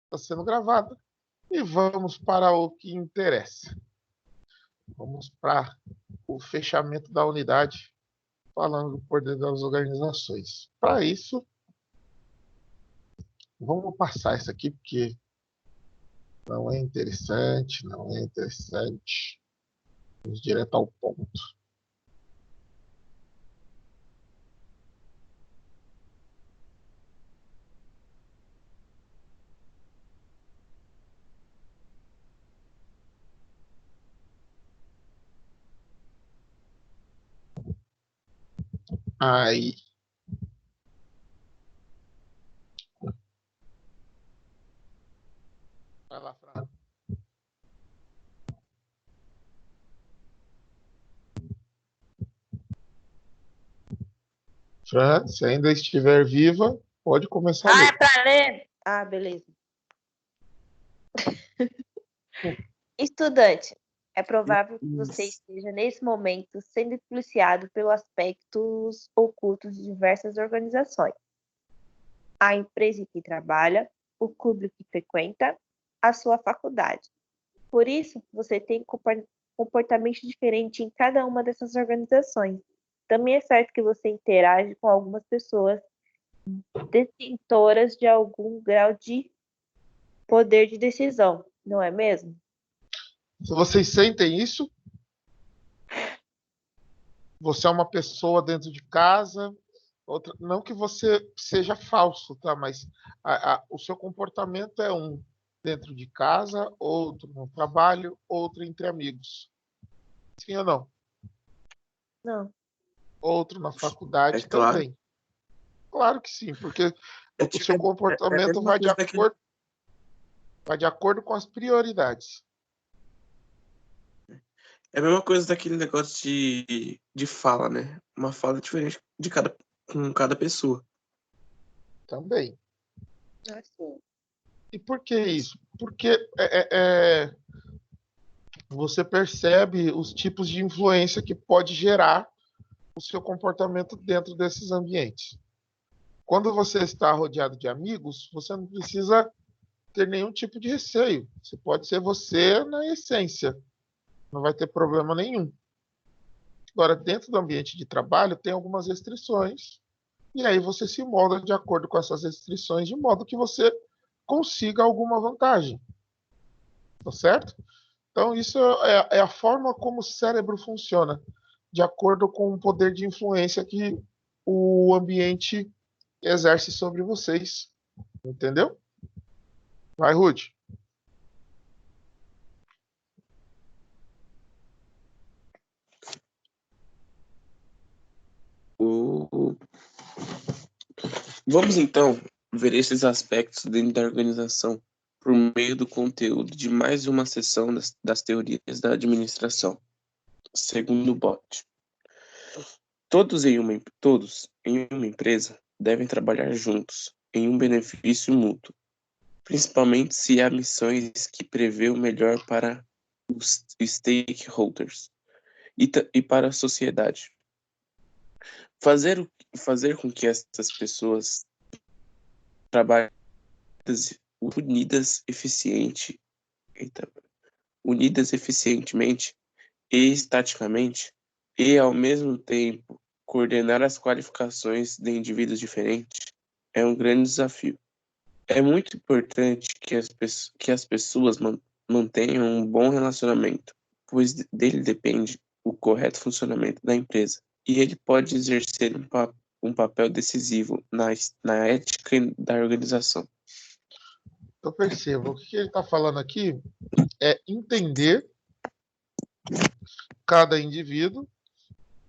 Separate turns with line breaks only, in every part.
está sendo gravada. E vamos para o que interessa. Vamos para o fechamento da unidade, falando do poder das organizações. Para isso, vamos passar isso aqui, porque não é interessante, não é interessante. Vamos direto ao ponto. Aí. Vai lá, Fran. Fran, se ainda estiver viva, pode começar a ler.
É para ler? Ah, beleza. Estudante, é provável que você esteja, nesse momento, sendo policiado pelos aspectos ocultos de diversas organizações. A empresa em que trabalha, o clube que frequenta, a sua faculdade. Por isso, você tem comportamento diferente em cada uma dessas organizações. Também é certo que você interage com algumas pessoas detentoras de algum grau de poder de decisão, não é mesmo?
Se vocês sentem isso, você é uma pessoa dentro de casa, outra, não que você seja falso, tá? Mas o seu comportamento é um dentro de casa, outro no trabalho, outro entre amigos. Sim ou não?
Não.
Outro na faculdade
claro.
também. Claro que sim, porque o seu
a
comportamento
mesma coisa daquele-
vai de acordo com as prioridades.
É a mesma coisa daquele negócio de fala, né? Uma fala diferente com cada pessoa.
Também.
Assim.
E por que isso? Porque você percebe os tipos de influência que pode gerar o seu comportamento dentro desses ambientes. Quando você está rodeado de amigos, você não precisa ter nenhum tipo de receio. Você pode ser você na essência. Não vai ter problema nenhum. Agora, dentro do ambiente de trabalho, tem algumas restrições. E aí você se molda de acordo com essas restrições, de modo que você consiga alguma vantagem. Tá certo? Então, isso é a forma como o cérebro funciona, de acordo com o poder de influência que o ambiente exerce sobre vocês. Entendeu? Vai, Ruth.
Vamos então ver esses aspectos dentro da organização por meio do conteúdo de mais uma sessão das teorias da administração, segundo Bott. Todos em uma empresa devem trabalhar juntos em um benefício mútuo, principalmente se há missões que prevê o melhor para os stakeholders e para a sociedade. Fazer com que essas pessoas trabalhem unidas eficientemente e estaticamente, e ao mesmo tempo coordenar as qualificações de indivíduos diferentes, é um grande desafio. É muito importante que as pessoas mantenham um bom relacionamento, pois dele depende o correto funcionamento da empresa, e ele pode exercer um papel decisivo na ética da organização.
Eu percebo. O que ele está falando aqui é entender cada indivíduo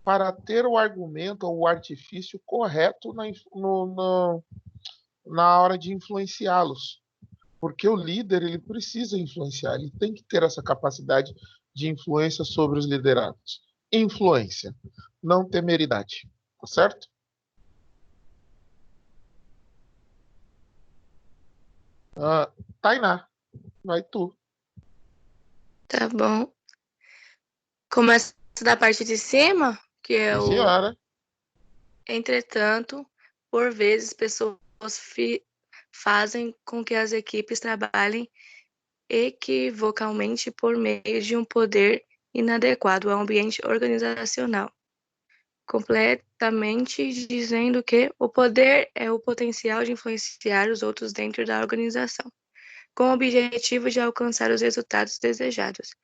para ter o argumento ou o artifício correto na hora de influenciá-los. Porque o líder ele precisa influenciar, ele tem que ter essa capacidade de influência sobre os liderados. Influência, não temeridade. Tá certo? Tainá, vai tu.
Tá bom. Começa da parte de cima, que é
Sim,
o...
senhora.
Entretanto, por vezes, pessoas fazem com que as equipes trabalhem equivocalmente por meio de um poder inadequado ao ambiente organizacional, completamente dizendo que o poder é o potencial de influenciar os outros dentro da organização, com o objetivo de alcançar os resultados desejados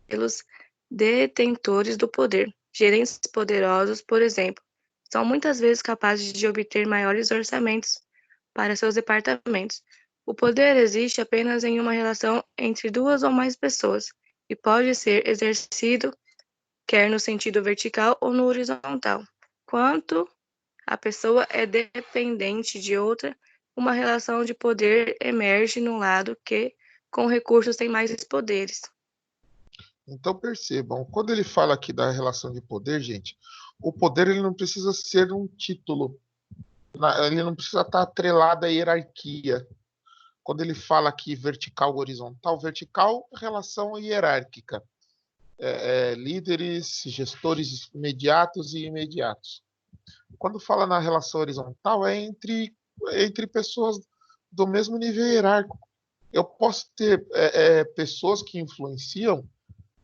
pelos detentores do poder. Gerentes poderosos, por exemplo, são muitas vezes capazes de obter maiores orçamentos para seus departamentos. O poder existe apenas em uma relação entre duas ou mais pessoas e pode ser exercido quer no sentido vertical ou no horizontal. Quanto a pessoa é dependente de outra, uma relação de poder emerge no lado que, com recursos, tem mais poderes.
Então percebam, quando ele fala aqui da relação de poder, gente, o poder ele não precisa ser um título, ele não precisa estar atrelado à hierarquia. Quando ele fala aqui vertical, vertical é relação hierárquica, líderes, gestores imediatos e imediatos. Quando fala na relação horizontal, é entre pessoas do mesmo nível hierárquico. Eu posso ter pessoas que influenciam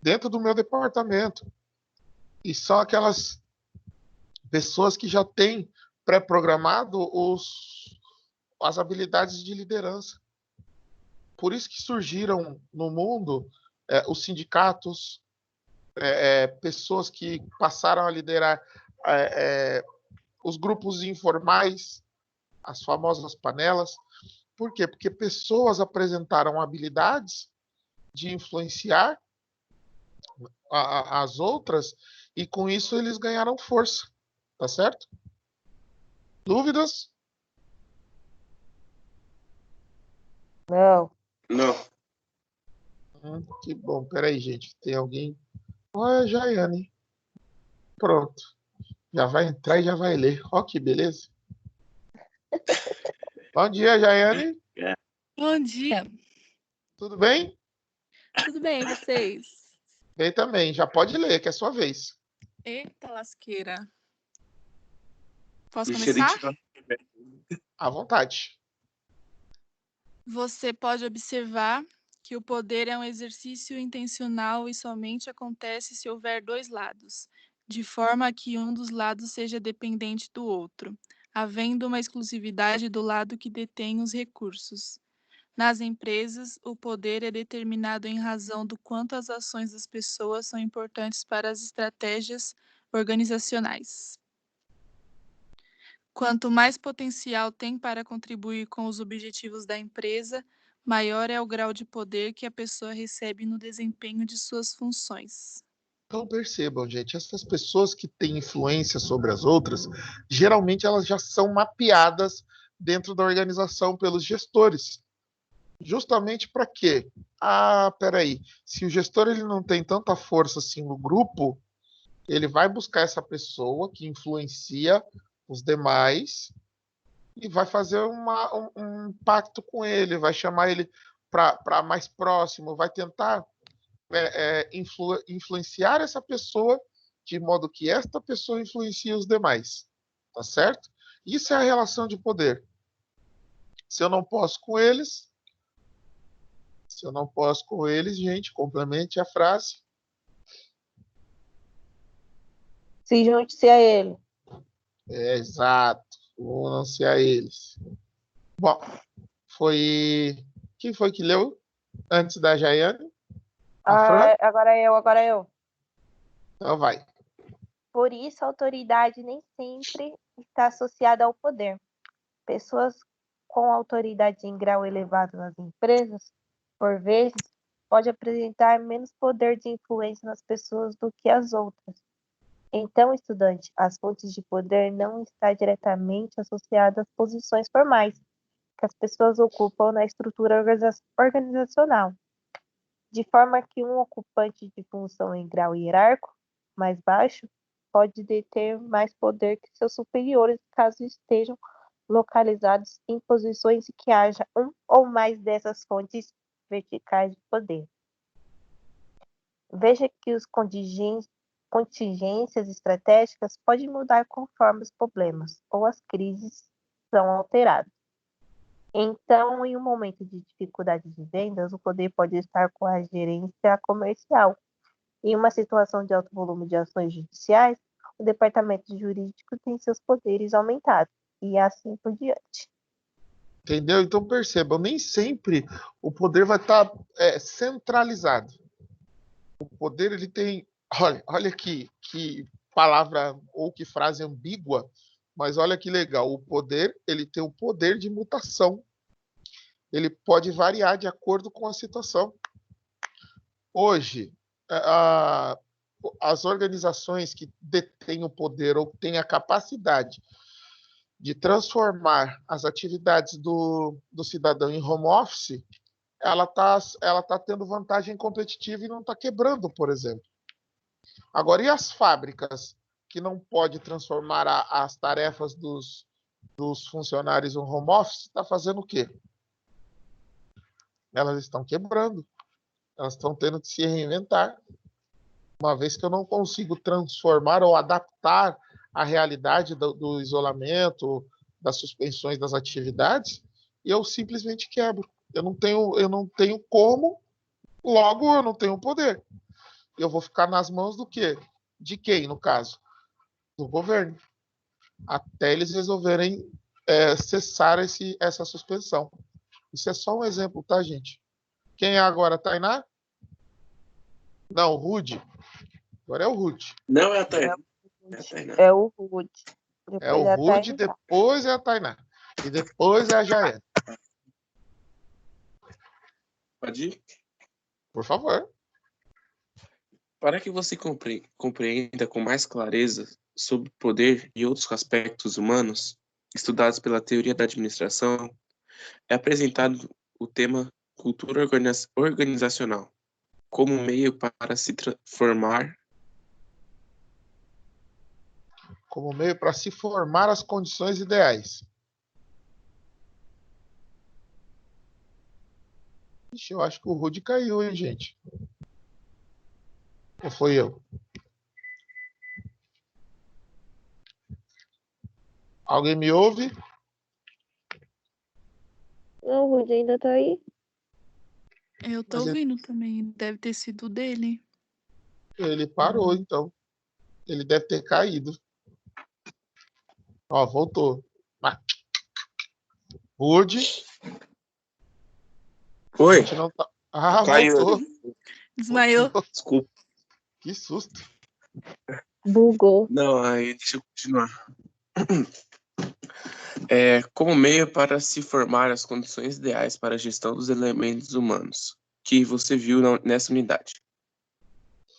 dentro do meu departamento. E são aquelas pessoas que já têm pré-programado as habilidades de liderança. Por isso que surgiram no mundo os sindicatos, pessoas que passaram a liderar os grupos informais, as famosas panelas. Por quê? Porque pessoas apresentaram habilidades de influenciar as outras e com isso eles ganharam força, tá certo? Dúvidas?
Não.
Não.
Que bom. Peraí, gente. Tem alguém? Olha, Jaiane. Pronto. Já vai entrar e já vai ler. Ó, que beleza. Bom dia, Jaiane.
Bom dia.
Tudo bem?
Tudo bem, vocês?
Bem também. Já pode ler, que é sua vez.
Eita lasqueira. Posso
Deixa ele
começar?
tirar.
À vontade.
Você pode observar que o poder é um exercício intencional e somente acontece se houver dois lados, de forma que um dos lados seja dependente do outro, havendo uma exclusividade do lado que detém os recursos. Nas empresas, o poder é determinado em razão do quanto as ações das pessoas são importantes para as estratégias organizacionais. Quanto mais potencial tem para contribuir com os objetivos da empresa, maior é o grau de poder que a pessoa recebe no desempenho de suas funções.
Então percebam, gente, essas pessoas que têm influência sobre as outras, geralmente elas já são mapeadas dentro da organização pelos gestores. Justamente para quê? Peraí, se o gestor ele não tem tanta força assim no grupo, ele vai buscar essa pessoa que influencia os demais e vai fazer um pacto com ele, vai chamar ele para mais próximo, vai tentar influenciar essa pessoa de modo que esta pessoa influencie os demais, tá certo? Isso é a relação de poder. Se eu não posso com eles, gente, complemente a frase.
Se junte-se a ele.
Exato. Unam-se a eles. Bom, quem foi que leu antes da Jaiane? A Fran?
Agora eu.
Então vai.
Por isso, a autoridade nem sempre está associada ao poder. Pessoas com autoridade em grau elevado nas empresas, por vezes, pode apresentar menos poder de influência nas pessoas do que as outras. Então, estudante, as fontes de poder não estão diretamente associadas às posições formais que as pessoas ocupam na estrutura organizacional, de forma que um ocupante de função em grau hierárquico mais baixo pode deter mais poder que seus superiores caso estejam localizados em posições em que haja um ou mais dessas fontes verticais de poder. Veja que os contingências estratégicas podem mudar conforme os problemas ou as crises são alteradas. Então, em um momento de dificuldade de vendas, o poder pode estar com a gerência comercial. Em uma situação de alto volume de ações judiciais, o departamento jurídico tem seus poderes aumentados, e assim por diante.
Entendeu? Então percebam, nem sempre o poder vai estar centralizado. O poder ele tem, olha que palavra ou que frase ambígua, mas olha que legal. O poder ele tem o poder de mutação. Ele pode variar de acordo com a situação. Hoje, as organizações que detêm o poder ou têm a capacidade de transformar as atividades do cidadão em home office, ela tá tendo vantagem competitiva e não está quebrando, por exemplo. Agora, e as fábricas que não pode transformar as tarefas dos funcionários em home office, está fazendo o quê? Elas estão quebrando. Elas estão tendo que se reinventar. Uma vez que eu não consigo transformar ou adaptar a realidade do isolamento, das suspensões das atividades, eu simplesmente quebro. Eu não tenho como, logo eu não tenho poder. Eu vou ficar nas mãos do quê? De quem, no caso? Do governo. Até eles resolverem cessar essa suspensão. Isso é só um exemplo, tá, gente? Quem é agora? Tainá? Não, o Rude. Agora é o Rude.
Não é a Tainá. É a Tainá.
É o Rude.
É o Rude, depois é a Tainá. E depois é a Jael.
Pode ir?
Por favor.
Para que você compreenda com mais clareza sobre o poder e outros aspectos humanos estudados pela teoria da administração, é apresentado o tema cultura organizacional como meio para se formar
Como meio para se formar as condições ideais. Ixi, eu acho que o Rude caiu, hein, gente? Ou foi eu? Alguém me ouve?
Não, o Rude ainda tá aí.
Eu tô
Mas
ouvindo também. Deve ter sido dele.
ele parou, então. Ele deve ter caído. Ó, voltou. Rude. A
Oi,
gente não tá. Ah,
caiu.
voltou.
Desmaiou.
Voltou.
Desculpa.
Que susto.
Bugou.
Não, aí deixa eu continuar. Como meio para se formar as condições ideais para a gestão dos elementos humanos, que você viu nessa unidade.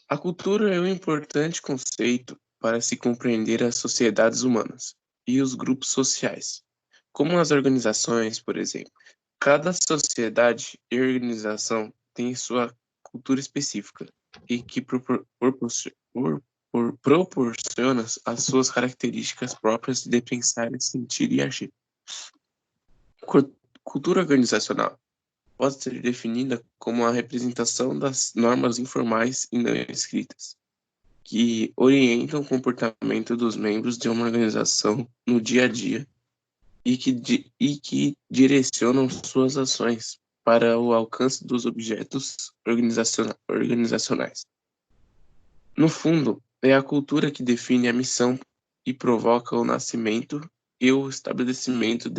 A cultura é um importante conceito para se compreender as sociedades humanas e os grupos sociais, como as organizações, por exemplo. Cada sociedade e organização tem sua cultura específica e que proporciona as suas características próprias de pensar, sentir e agir. Cultura organizacional pode ser definida como a representação das normas informais e não escritas, que orientam o comportamento dos membros de uma organização no dia a dia e que direcionam suas ações para o alcance dos objetos organizacionais. No fundo, é a cultura que define a missão e provoca o nascimento e o estabelecimento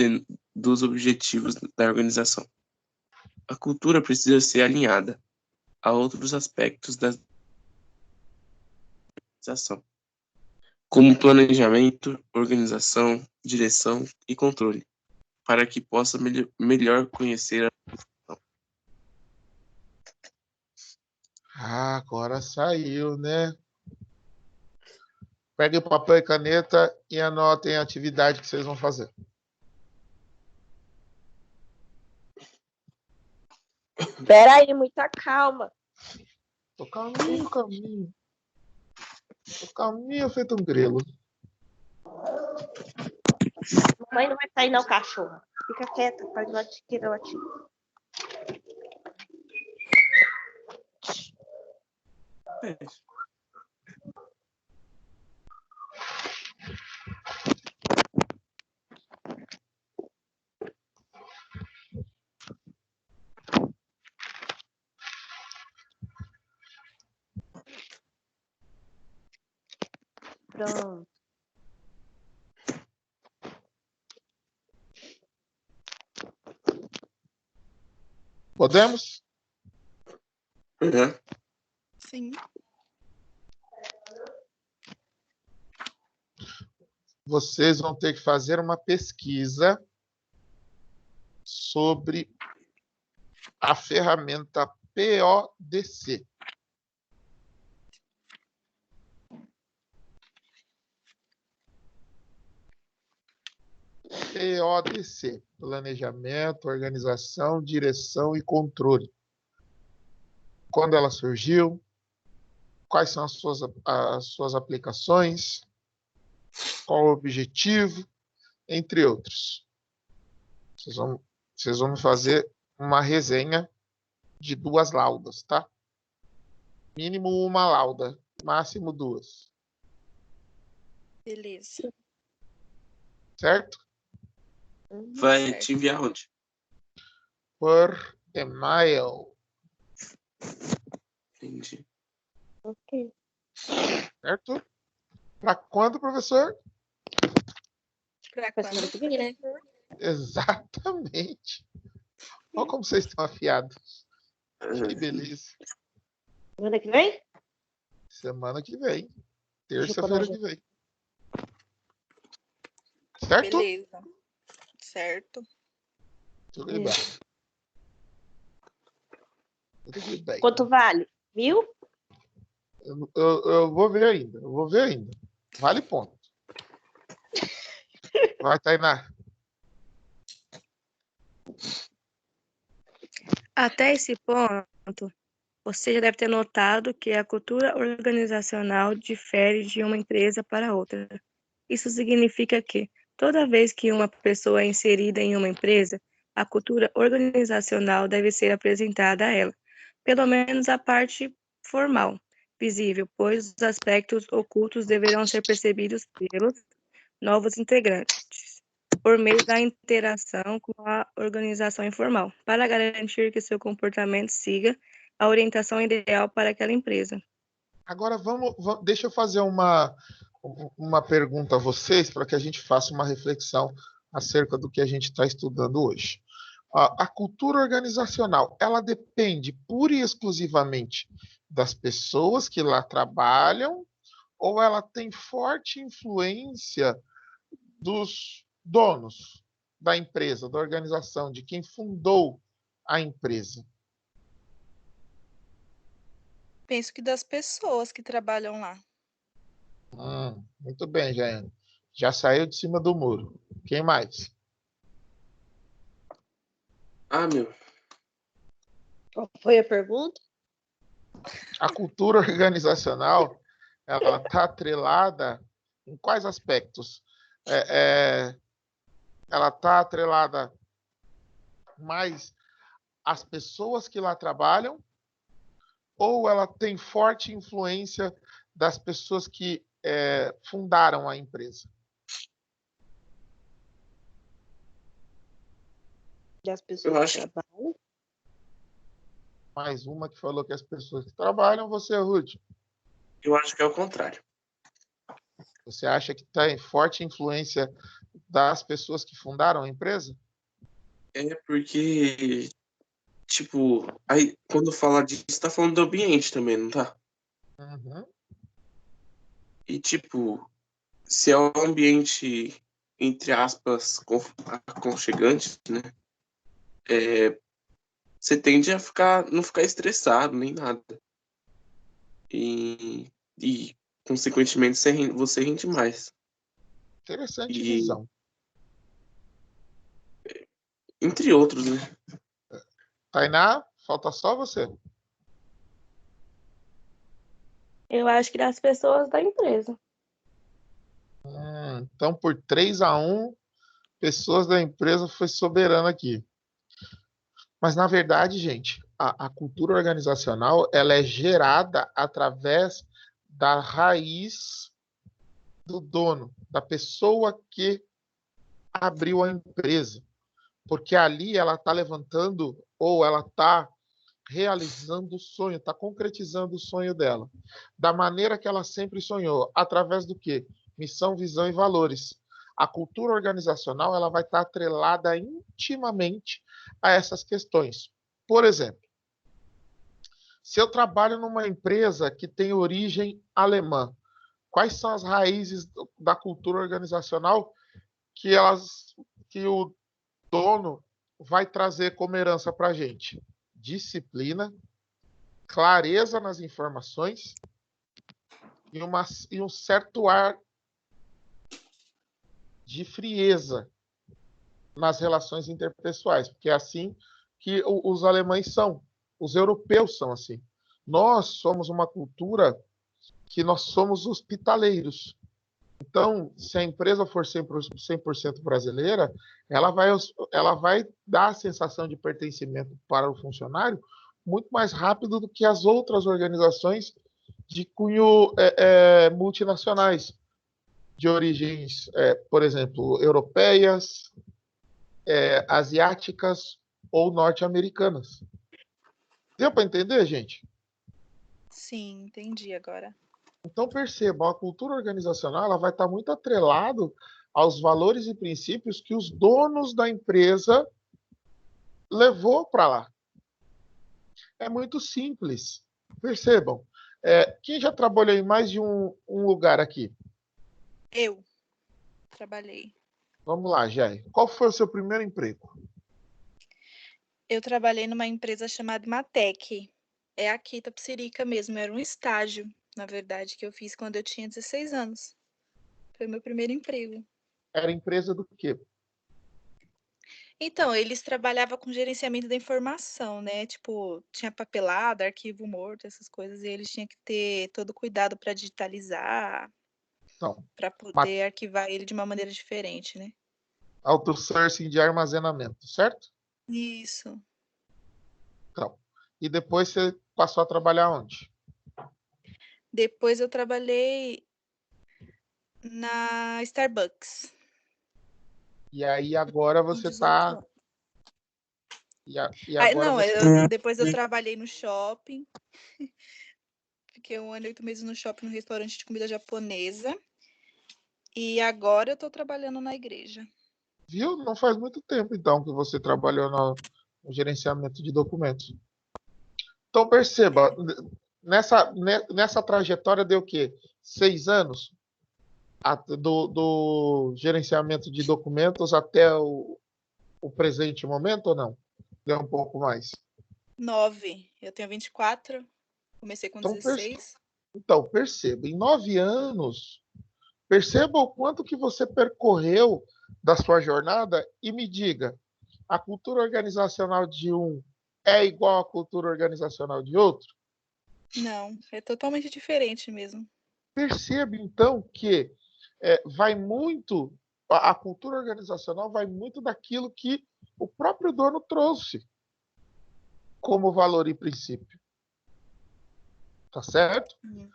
dos objetivos da organização. A cultura precisa ser alinhada a outros aspectos da organização, como planejamento, organização, direção e controle, para que possa melhor conhecer a
Ah, agora saiu, né? Peguem o papel e caneta e anotem a atividade que vocês vão fazer.
Peraí, muita calma.
Tô calminho. Tô calminho feito um grelo.
Mamãe não vai sair não, cachorro. Fica quieta, pode latir que eu latir. Pronto.
Podemos?
Uhum.
Sim.
Vocês vão ter que fazer uma pesquisa sobre a ferramenta PODC. PODC, planejamento, organização, direção e controle. Quando ela surgiu, quais são as suas aplicações, qual o objetivo, entre outros. Vocês vão fazer uma resenha de 2 laudas, tá? Mínimo uma lauda, máximo 2.
Beleza.
Certo?
Vai
Certo.
te enviar onde?
Por e-mail,
Entendi.
Ok.
certo? Para quando, professor?
Pra
Pra semana
quando?
que vem, né?
Exatamente. Olha como vocês estão afiados. Que beleza.
Semana que vem?
Semana que vem.
Deixa eu pôr
Terça-feira
na
que vem. Certo?
Beleza. Certo.
Tudo bem. Tudo bem.
Quanto vale? 1.000?
Eu vou ver ainda. Eu vou ver ainda. Vale ponto. Vai, Tainá.
Até esse ponto, você já deve ter notado que a cultura organizacional difere de uma empresa para outra. Isso significa que, toda vez que uma pessoa é inserida em uma empresa, a cultura organizacional deve ser apresentada a ela, pelo menos a parte formal, visível, pois os aspectos ocultos deverão ser percebidos pelos novos integrantes, por meio da interação com a organização informal, para garantir que seu comportamento siga a orientação ideal para aquela empresa.
Agora deixa eu fazer uma pergunta a vocês para que a gente faça uma reflexão acerca do que a gente está estudando hoje. A cultura organizacional, ela depende pura e exclusivamente das pessoas que lá trabalham ou ela tem forte influência dos donos da empresa, da organização, de quem fundou a empresa?
Penso que das pessoas que trabalham lá.
Muito bem, Jaiane. Já saiu de cima do muro. Quem mais?
Ah, meu.
Qual foi a pergunta?
A cultura organizacional, ela está atrelada em quais aspectos? Ela está atrelada mais às pessoas que lá trabalham ou ela tem forte influência das pessoas que fundaram a empresa?
Das
Eu
pessoas que
acho,
trabalham?
Mais uma que falou que as pessoas que trabalham, você, Ruth.
eu acho que é o contrário.
Você acha que tem forte influência das pessoas que fundaram a empresa?
É porque, tipo, aí quando fala disso, tá falando do ambiente também, não tá?
Uhum.
E, tipo, se é um ambiente, entre aspas, aconchegante, né? Você tende a não ficar estressado, nem nada. E consequentemente, você rende mais.
Interessante
E,
visão.
entre outros, né?
Tainá, falta só você.
Eu acho que das pessoas da empresa.
Então, por 3-1, pessoas da empresa foi soberana aqui. Mas, na verdade, gente, a cultura organizacional ela é gerada através da raiz do dono, da pessoa que abriu a empresa. Porque ali ela está levantando ou ela está realizando o sonho, está concretizando o sonho dela, da maneira que ela sempre sonhou, através do quê? Missão, visão e valores. A cultura organizacional ela vai estar atrelada intimamente a essas questões. Por exemplo, se eu trabalho numa empresa que tem origem alemã, quais são as raízes da cultura organizacional que o dono vai trazer como herança para a gente? Disciplina, clareza nas informações e um certo ar de frieza nas relações interpessoais, porque é assim que os alemães são, os europeus são assim. Nós somos uma cultura que nós somos hospitaleiros. Então, se a empresa for 100% brasileira, ela vai dar a sensação de pertencimento para o funcionário muito mais rápido do que as outras organizações de cunho multinacionais, de origens, por exemplo, europeias, asiáticas ou norte-americanas. Deu para entender, gente?
Sim, entendi agora.
Então, percebam, a cultura organizacional ela vai estar muito atrelado aos valores e princípios que os donos da empresa levou para lá. É muito simples. Percebam. Quem já trabalhou em mais de um lugar aqui?
Eu trabalhei.
Vamos lá, Jair. Qual foi o seu primeiro emprego?
Eu trabalhei numa empresa chamada Matec. É aqui, Itapecerica mesmo. Era um estágio, na verdade, que eu fiz quando eu tinha 16 anos. Foi meu primeiro emprego.
Era empresa do quê?
Então, eles trabalhavam com gerenciamento da informação, né? Tipo, tinha papelada, arquivo morto, essas coisas, e eles tinham que ter todo cuidado para digitalizar,
Então,
para poder arquivar ele de uma maneira diferente, né?
outsourcing de armazenamento, certo?
Isso.
Então, e depois você passou a trabalhar onde?
Depois eu trabalhei na Starbucks.
E aí agora
Com
você
18
está...
anos.
E agora
Não,
você...
depois eu trabalhei no shopping. Fiquei 1 ano e 8 meses no shopping, no restaurante de comida japonesa. E agora eu tô trabalhando na igreja.
Viu? Não faz muito tempo, então, que você trabalhou no gerenciamento de documentos. Então, perceba, nessa trajetória deu o quê? 6 anos do gerenciamento de documentos até o presente momento ou não? Deu um pouco mais.
9. Eu tenho 24. Comecei com
Então,
16.
perceba, em 9 anos, perceba o quanto que você percorreu da sua jornada e me diga, a cultura organizacional de um é igual à cultura organizacional de outro?
Não, é totalmente diferente mesmo.
Perceba, então, que vai muito, a cultura organizacional vai muito daquilo que o próprio dono trouxe como valor e princípio. Tá certo?
Uhum.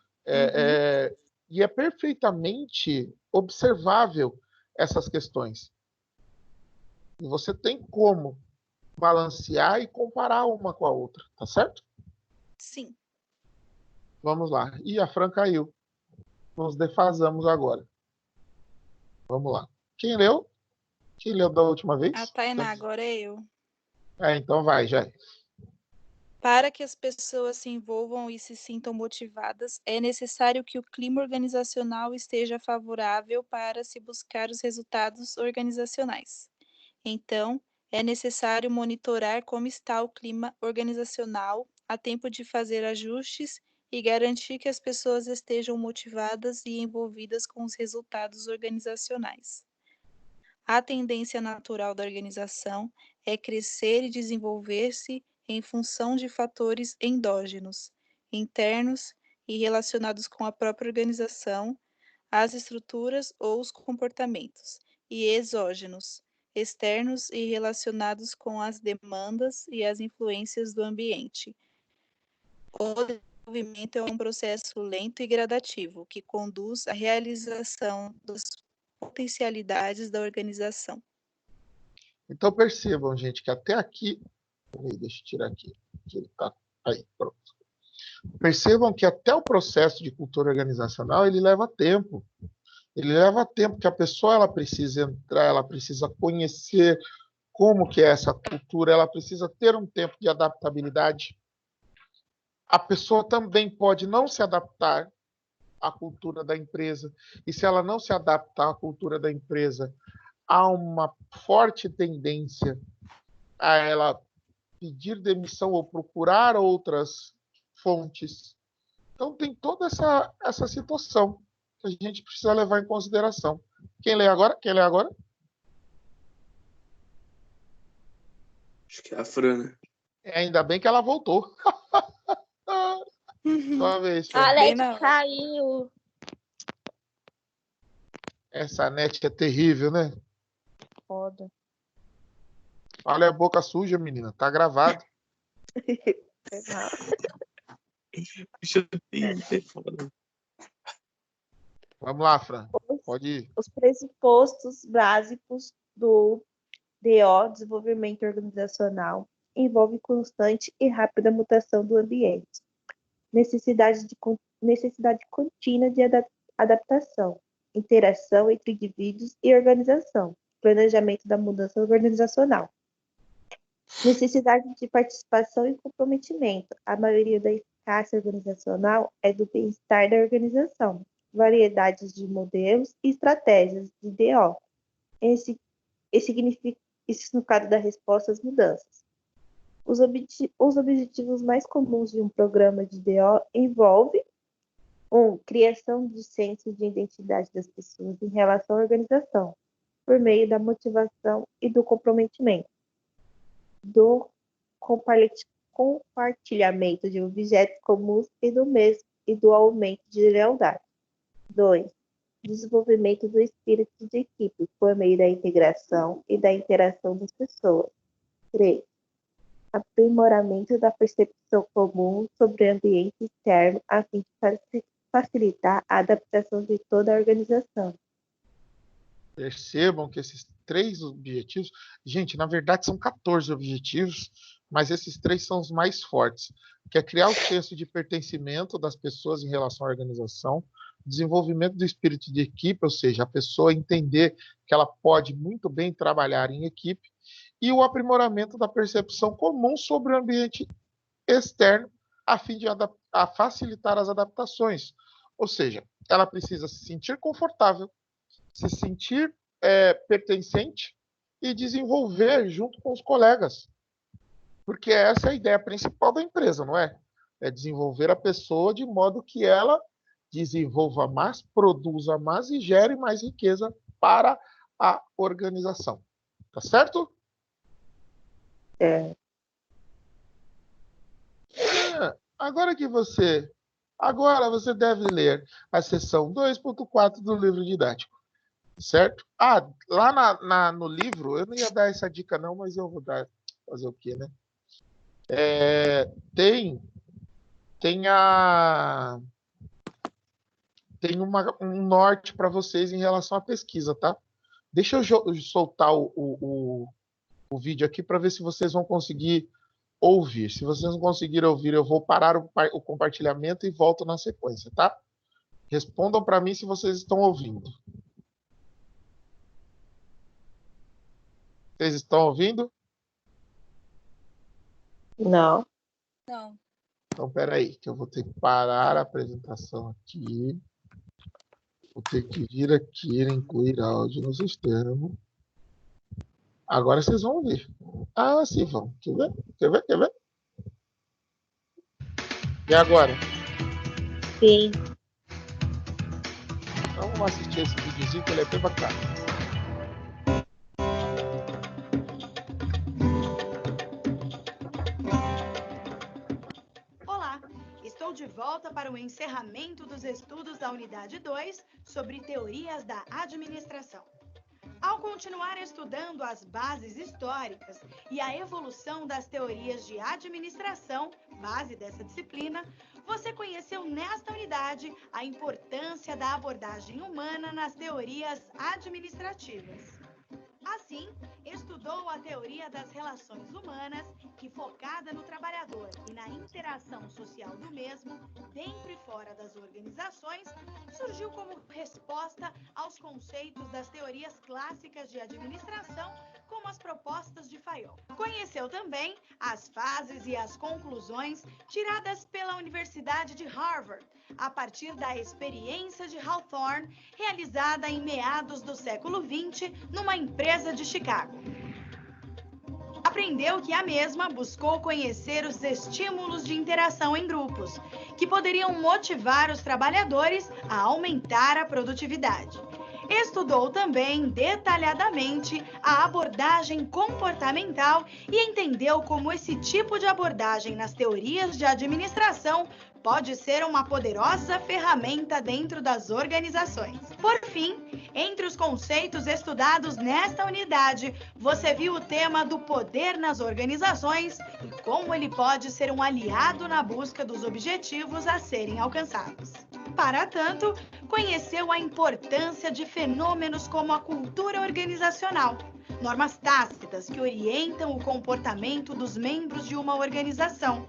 E é perfeitamente observável essas questões. E você tem como balancear e comparar uma com a outra, tá certo?
Sim.
Vamos lá. E a Fran caiu. Nos defasamos agora. Vamos lá. Quem leu? Quem leu da última vez?
A Tainá, agora é eu.
Então vai, já.
Para que as pessoas se envolvam e se sintam motivadas, é necessário que o clima organizacional esteja favorável para se buscar os resultados organizacionais. Então, é necessário monitorar como está o clima organizacional a tempo de fazer ajustes e garantir que as pessoas estejam motivadas e envolvidas com os resultados organizacionais. A tendência natural da organização é crescer e desenvolver-se em função de fatores endógenos, internos e relacionados com a própria organização, as estruturas ou os comportamentos, e exógenos, externos e relacionados com as demandas e as influências do ambiente. O desenvolvimento é um processo lento e gradativo que conduz à realização das potencialidades da organização.
Então percebam, gente, que até aqui. Deixa eu tirar aqui. Que ele tá Aí, pronto. Percebam que até o processo de cultura organizacional, ele leva tempo. Ele leva tempo que a pessoa ela precisa entrar, ela precisa conhecer como que é essa cultura, ela precisa ter um tempo de adaptabilidade. A pessoa também pode não se adaptar à cultura da empresa. E se ela não se adaptar à cultura da empresa, há uma forte tendência a ela pedir demissão ou procurar outras fontes. Então, tem toda essa situação que a gente precisa levar em consideração. Quem lê agora? Quem lê agora?
Acho que é a Fran, né?
Ainda bem que ela voltou. Sua vez, Fran.
A
Bem
net
na hora.
caiu.
Essa net é terrível, né?
Foda.
Olha a boca suja, menina. Tá gravado.
Foi mal.
Bicho, é foda.
Vamos lá, Fran. Pode ir.
Os pressupostos básicos do DO, desenvolvimento organizacional, envolve constante e rápida mutação do ambiente, necessidade contínua de adaptação, interação entre indivíduos e organização, planejamento da mudança organizacional, necessidade de participação e comprometimento. A maioria da eficácia organizacional é do bem-estar da organização, variedades de modelos e estratégias de DO. Esse significa isso no caso da resposta às mudanças. Os objetivos mais comuns de um programa de DO envolvem 1. Criação de senso de identidade das pessoas em relação à organização, por meio da motivação e do comprometimento. Do compartilhamento de objetos comuns e do aumento de lealdade. 2. Desenvolvimento do espírito de equipe por meio da integração e da interação das pessoas. 3. Aprimoramento da percepção comum sobre o ambiente externo a fim de facilitar a adaptação de toda a organização.
Percebam que esses 3 objetivos, gente, na verdade são 14 objetivos, mas esses 3 são os mais fortes, que é criar o senso de pertencimento das pessoas em relação à organização, desenvolvimento do espírito de equipe, ou seja, a pessoa entender que ela pode muito bem trabalhar em equipe, e o aprimoramento da percepção comum sobre o ambiente externo, a fim de facilitar as adaptações. Ou seja, ela precisa se sentir confortável, se sentir pertencente e desenvolver junto com os colegas. Porque essa é a ideia principal da empresa, não é? É desenvolver a pessoa de modo que ela desenvolva mais, produza mais e gere mais riqueza para a organização. Tá certo? Agora você deve ler a seção 2.4 do livro didático. Certo? Lá no livro, eu não ia dar essa dica não, mas eu vou dar. Fazer o quê, né? Tem um norte para vocês em relação à pesquisa, tá? Deixa eu soltar o vídeo aqui para ver se vocês vão conseguir ouvir. Se vocês não conseguirem ouvir, eu vou parar o compartilhamento e volto na sequência, tá? Respondam para mim se vocês estão ouvindo. Vocês estão ouvindo?
Não.
Não.
Então, peraí, que eu vou ter que parar a apresentação aqui. Vou ter que vir aqui, incluir áudio no sistema. Agora vocês vão ouvir. Ah, sim, vão. Quer ver? Quer ver? Quer ver? E agora?
Sim.
Então, vamos assistir esse videozinho que ele é bem bacana.
Olá, estou de volta para o encerramento dos estudos da Unidade 2 sobre teorias da administração. Ao continuar estudando as bases históricas e a evolução das teorias de administração, base dessa disciplina, você conheceu nesta unidade a importância da abordagem humana nas teorias administrativas. Assim, estudou a teoria das relações humanas, que, focada no trabalhador e na interação social do mesmo, dentro e fora das organizações, surgiu como resposta aos conceitos das teorias clássicas de administração, como as propostas de Fayon. Conheceu também as fases e as conclusões tiradas pela Universidade de Harvard, a partir da experiência de Hawthorne, realizada em meados do século XX numa empresa de Chicago. Aprendeu que a mesma buscou conhecer os estímulos de interação em grupos, que poderiam motivar os trabalhadores a aumentar a produtividade. Estudou também detalhadamente a abordagem comportamental e entendeu como esse tipo de abordagem nas teorias de administração pode ser uma poderosa ferramenta dentro das organizações. Por fim, entre os conceitos estudados nesta unidade, você viu o tema do poder nas organizações e como ele pode ser um aliado na busca dos objetivos a serem alcançados. Para tanto, conheceu a importância de fenômenos como a cultura organizacional, normas tácitas que orientam o comportamento dos membros de uma organização,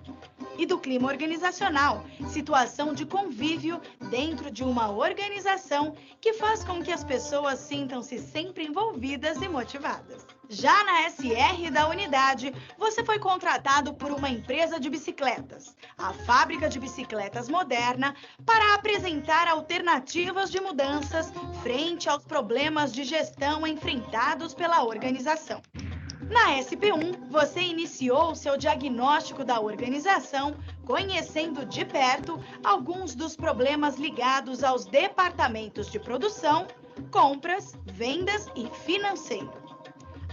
e do clima organizacional, situação de convívio dentro de uma organização que faz com que as pessoas sintam-se sempre envolvidas e motivadas. Já na SR da unidade, você foi contratado por uma empresa de bicicletas, a Fábrica de Bicicletas Moderna, para apresentar alternativas de mudanças frente aos problemas de gestão enfrentados pela organização. Na SP1, você iniciou seu diagnóstico da organização, conhecendo de perto alguns dos problemas ligados aos departamentos de produção, compras, vendas e financeiro.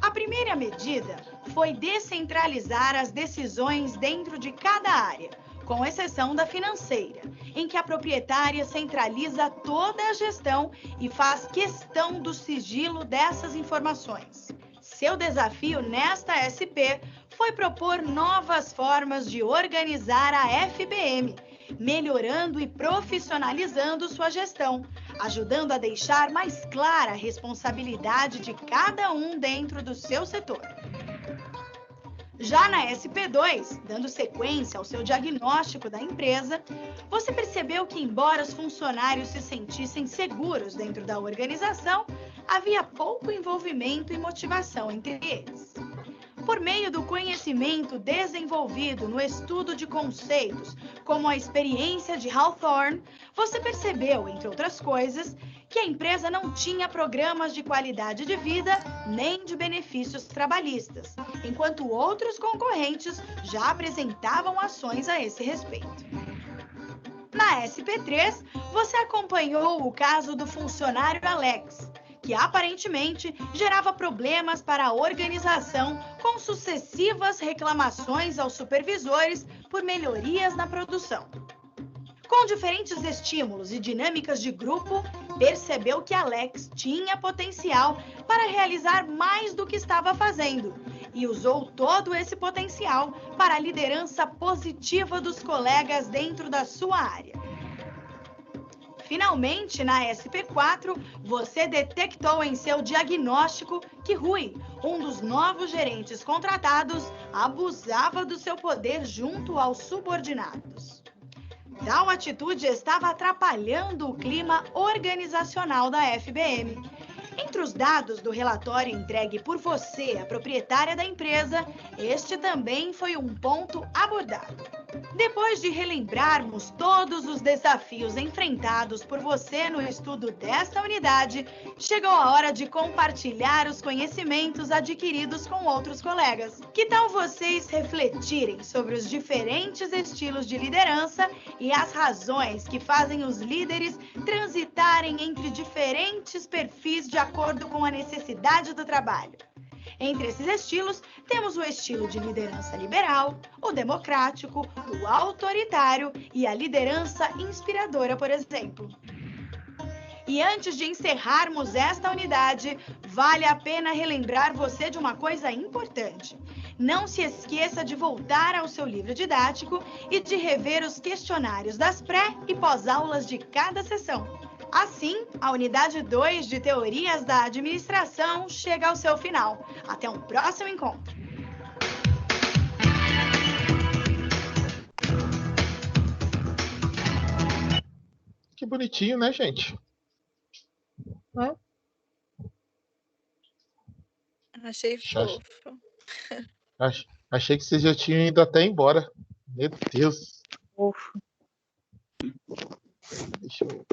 A primeira medida foi descentralizar as decisões dentro de cada área, com exceção da financeira, em que a proprietária centraliza toda a gestão e faz questão do sigilo dessas informações. Seu desafio nesta SP foi propor novas formas de organizar a FBM, melhorando e profissionalizando sua gestão, ajudando a deixar mais clara a responsabilidade de cada um dentro do seu setor. Já na SP2, dando sequência ao seu diagnóstico da empresa, você percebeu que, embora os funcionários se sentissem seguros dentro da organização, havia pouco envolvimento e motivação entre eles. Por meio do conhecimento desenvolvido no estudo de conceitos, como a experiência de Hawthorne, você percebeu, entre outras coisas, que a empresa não tinha programas de qualidade de vida nem de benefícios trabalhistas, enquanto outros concorrentes já apresentavam ações a esse respeito. Na SP3, você acompanhou o caso do funcionário Alex, que aparentemente gerava problemas para a organização com sucessivas reclamações aos supervisores por melhorias na produção. Com diferentes estímulos e dinâmicas de grupo, percebeu que Alex tinha potencial para realizar mais do que estava fazendo e usou todo esse potencial para a liderança positiva dos colegas dentro da sua área. Finalmente, na SP4, você detectou em seu diagnóstico que Rui, um dos novos gerentes contratados, abusava do seu poder junto aos subordinados. Tal atitude estava atrapalhando o clima organizacional da FBM. Entre os dados do relatório entregue por você, a proprietária da empresa, este também foi um ponto abordado. Depois de relembrarmos todos os desafios enfrentados por você no estudo desta unidade, chegou a hora de compartilhar os conhecimentos adquiridos com outros colegas. Que tal vocês refletirem sobre os diferentes estilos de liderança e as razões que fazem os líderes transitarem entre diferentes perfis de acordo com a necessidade do trabalho? Entre esses estilos, temos o estilo de liderança liberal, o democrático, o autoritário e a liderança inspiradora, por exemplo. E antes de encerrarmos esta unidade, vale a pena relembrar você de uma coisa importante. Não se esqueça de voltar ao seu livro didático e de rever os questionários das pré- e pós-aulas de cada sessão. Assim, a unidade 2 de Teorias da Administração chega ao seu final. Até um próximo encontro!
Que bonitinho, né, gente?
Achei fofo.
Achei que vocês já tinham ido até embora. Meu Deus.
Fofo.
Deixa eu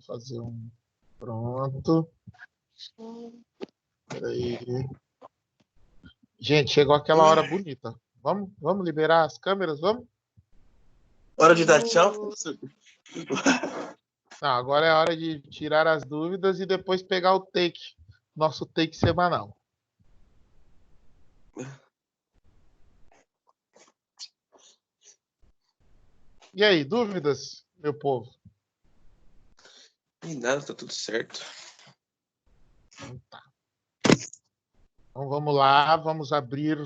fazer um. Pronto. Peraí. Gente, chegou aquela hora bonita. Vamos liberar as câmeras? Vamos?
Hora de dar tchau, professor?
Não, agora é a hora de tirar as dúvidas e depois pegar o take. Nosso take semanal. E aí, dúvidas, meu povo?
E nada, tá tudo certo.
Então vamos lá, vamos abrir.